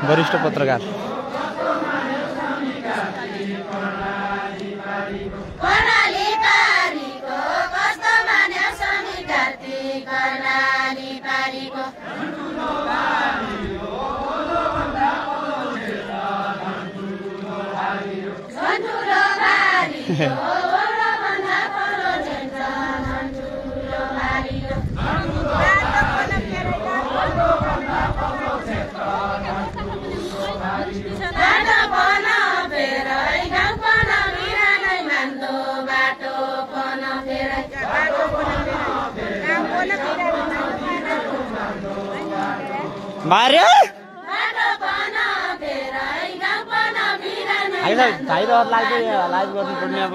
वरिष्ठ पत्रकार मार्यो भाइ र लाइभ गर्नु पर्ने अब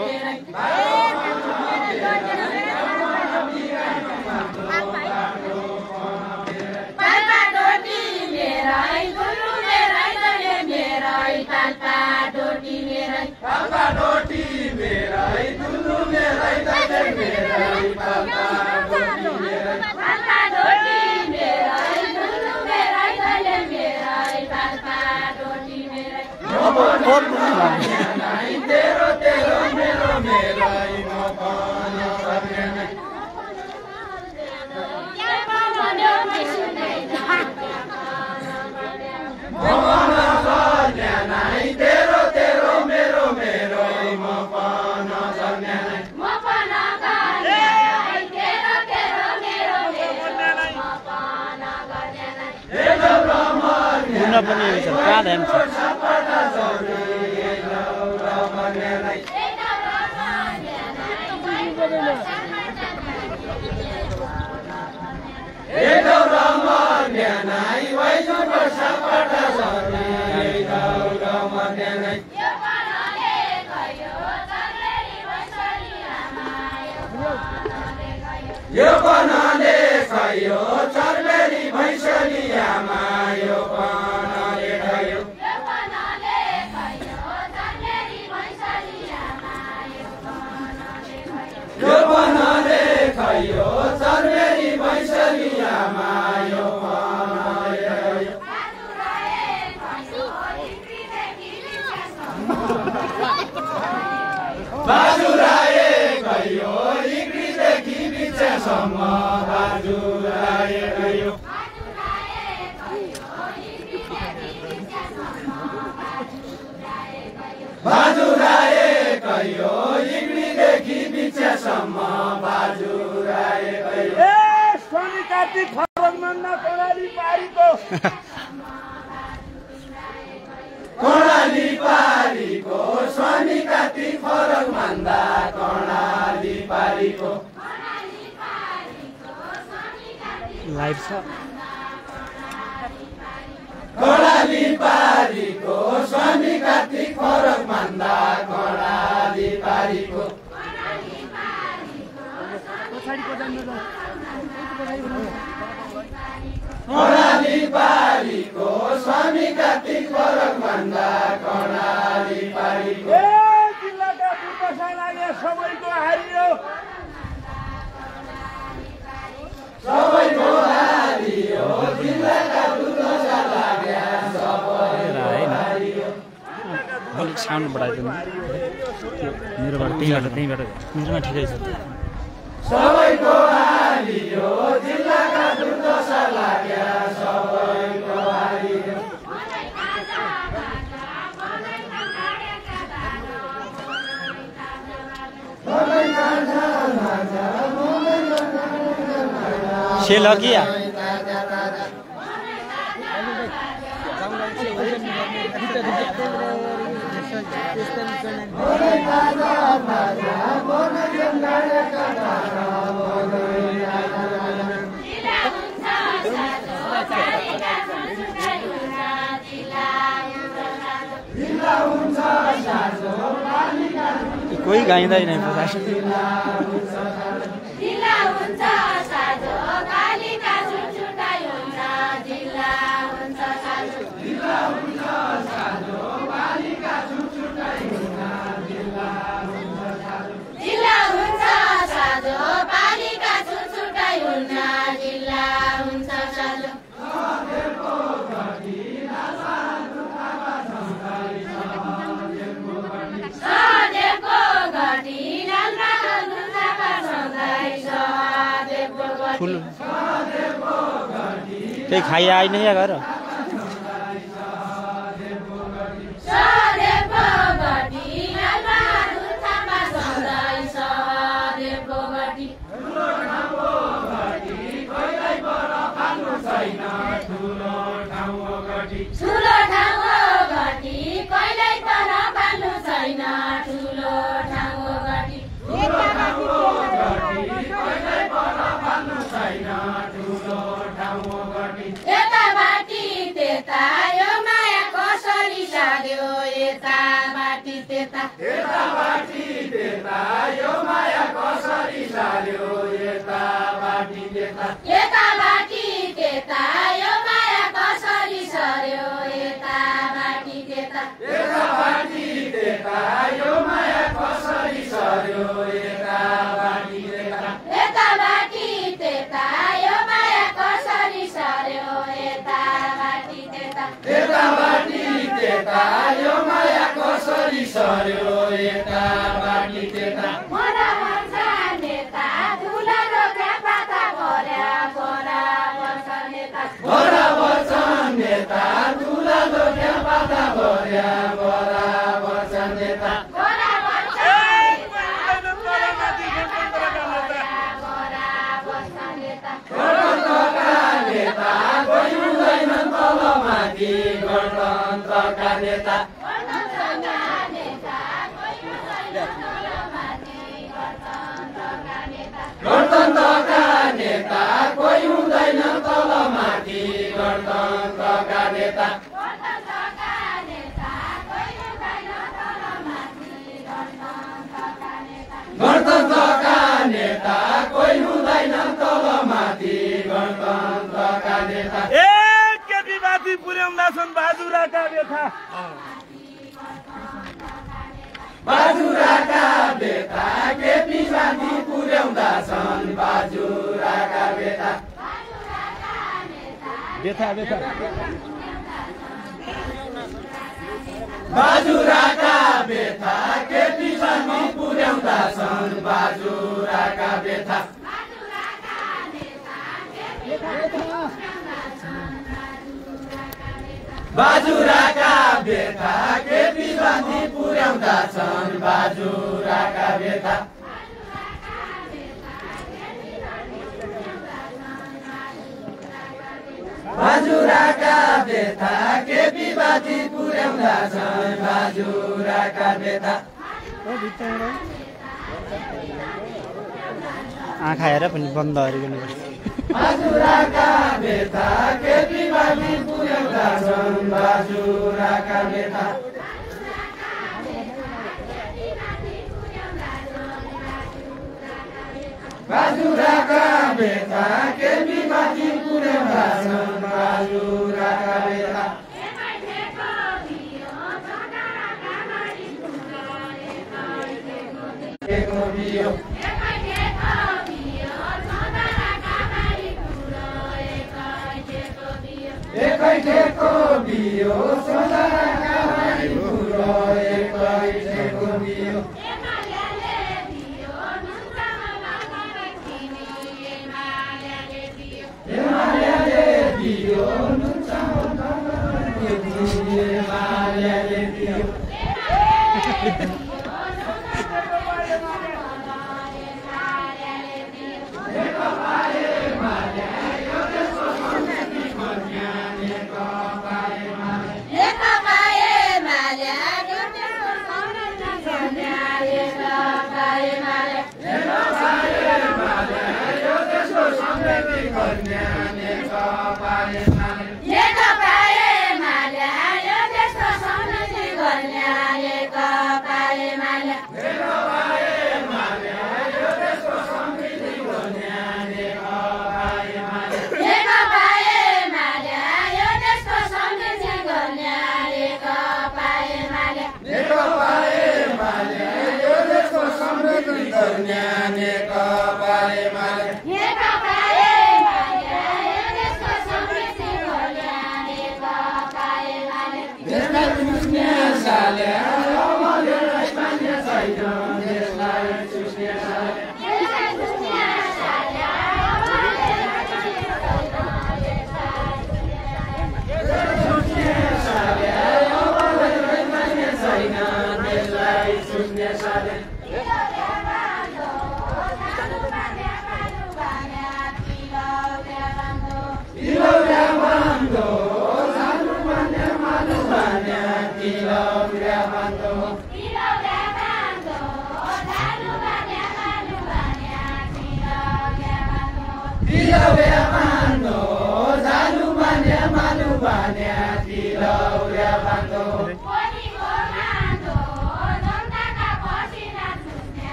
पनि कहाँ ध्यान छ यो बनाले खयो चर्बेली भैसली आमा यो बनाले खयो यो बनाले खयो चर्बेली भैसली आमा यो बनाले खयो बाजुराए खयो सम्म बाजुराए गयो बाजुराए गयो इग्रीदेखि बिचसम्म बाजुराए गयो ए स्वामी कार्तिक फरकमन्दा कर्णाली पारीको स्वामी कार्तिक फरकमन्दा कर्णाली पारीको लाइभ छ कर्णाली पारीको स्वामी कार्तिक फरकमन्दा कर्णाली पारीको कर्णाली पारीको स्वामी कार्तिक फरकमन्दा कर्णाली पारीको ए जिल्लाका दुर्दशालाई सबैको हारियो सबैको हारियो जिल्लाका दुर्दशा लाग्या सबैको हारियो अलिक साउन्ड बढाइदिनु मेरोबाट त्यहीँबाट मेरोमा ठिकै छ सबैको हारियो जिल्लाका दुर्दशा लाग्या सबैको हारियो सेल किया कोही गाइँदैन त्यही खाइ आइ नै घर आँखा हेर पनि बन्द गरिनुपर्छ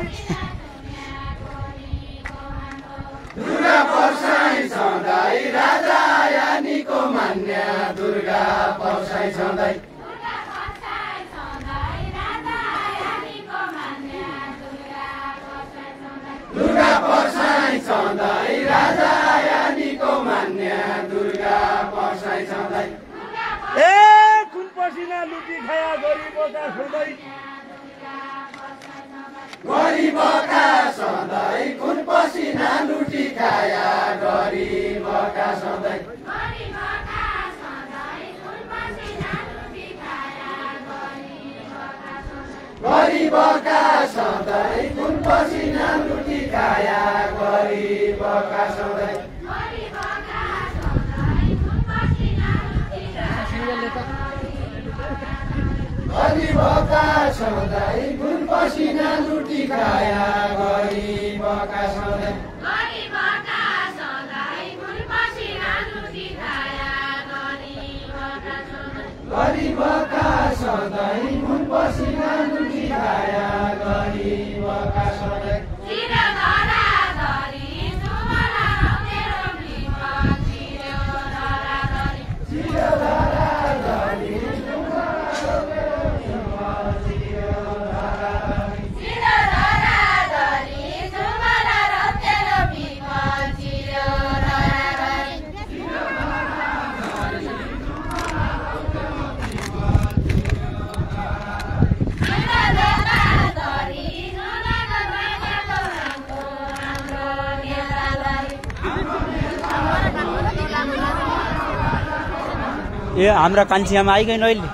सधैँ दुर्गा पर्साई सधैँ राजा यानीको मान्य दुर्गा पर्साई सधैँ दुर्गा पर्साई सधैँ राजा यानीको मान्य दुर्गा पर्साई सधैँ ए कुन पसिना लुटी खाया गरिबका सधैँ गरिबका सधैँ कुन पसिना लुटी खाया गरिबका सधैँ गरिबका सधैँ कुन पसिना लुटी खाया गरिबका सधैँ गरिबका सधैँ कुन पसिना लुटी खाया गरिबका सधैँ गरिबका सधैँ कुन पसिना लुटी खाया गरिबका सधैँ ए हाम्रा कान्छीआमा आइगइन् अहिले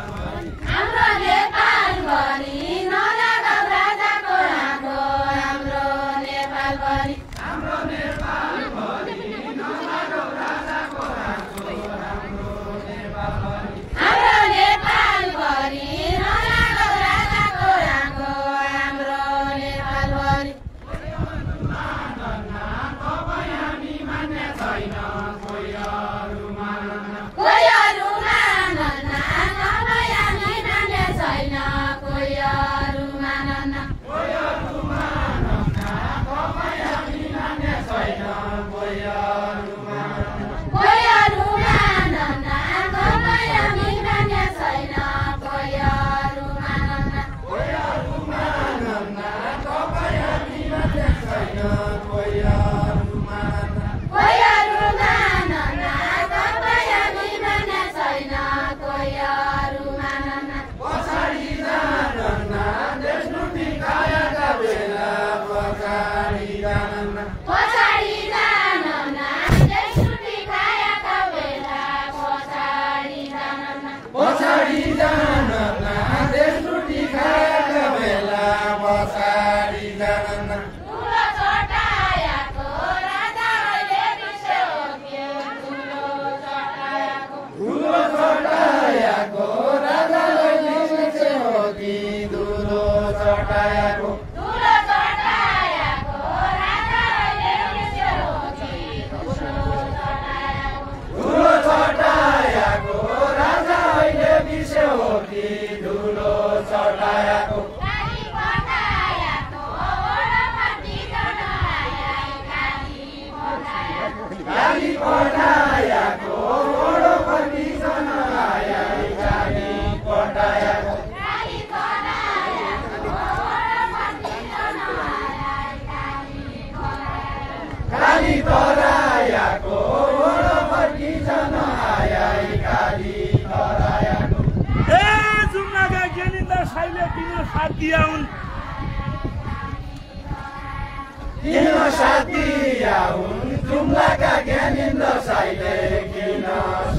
जुम्लाका ज्ञानेन्द्र साईले किन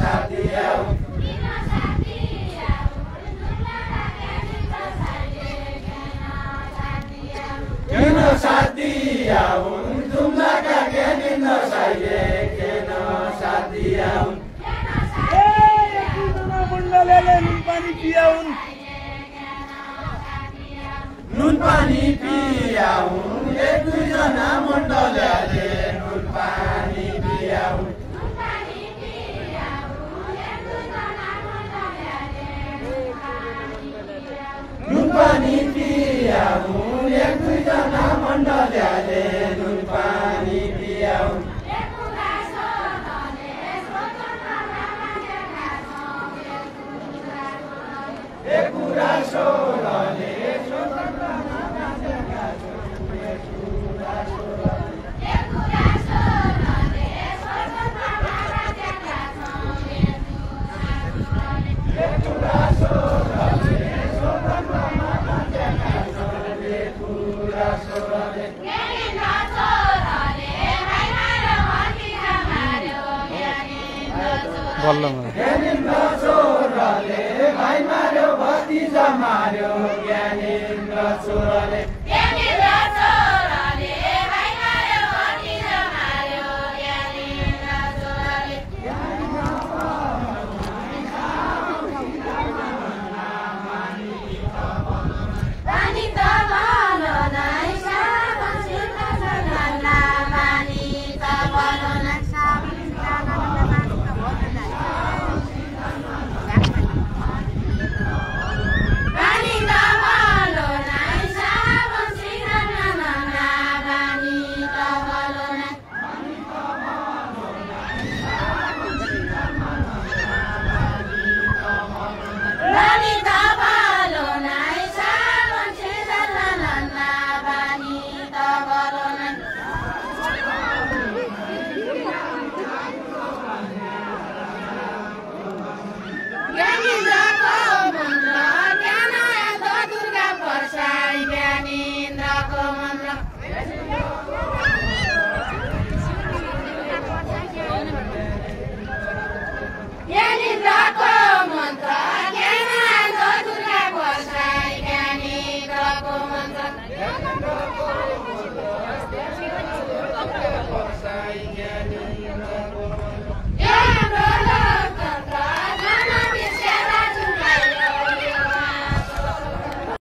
साथी आउन् किन साथी आउन् जुम्लाका ज्ञानेन्द्र साईले किन साथी आउन् मण्डलले नुनपानी पियाउन् नुनपानी पियाउन् एक दुईजना मण्डलले नुनपानी पियाउन् नुनपानी पियाउन् एक दुईजना मण्डलले नुन पानी पियाउन् कुरा सोलले बल्ल